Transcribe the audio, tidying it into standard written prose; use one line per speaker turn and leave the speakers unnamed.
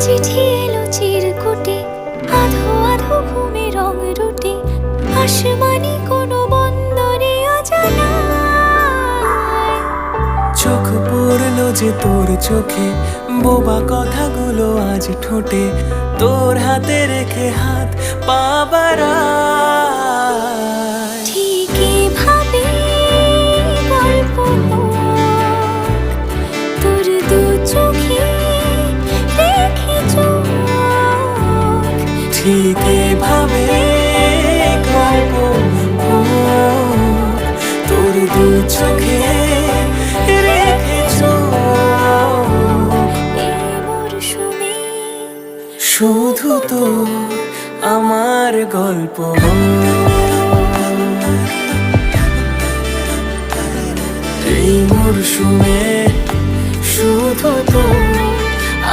চিঠি এলো চিরকুটে, আধো আধো ঘুমে রং রুটে, আসমানি কোনো বন্দরে অজানায়।
চোখ পড়লো যে তোর চোখে, বোবা কথাগুলো আজ ঠোঁটে, তোর হাতে রেখে হাত পা বাড়ায়।
ঠিক এভাবে গল্প হোক, তোর দু চোখে রেখে চোখ।
ঠিক এভাবে গল্প হোক, তোর দু চোখে রেখে চোখ।
এই মরশুমে
শুধু তোর আমার গল্প হোক। এই মরশুমে শুধু তোর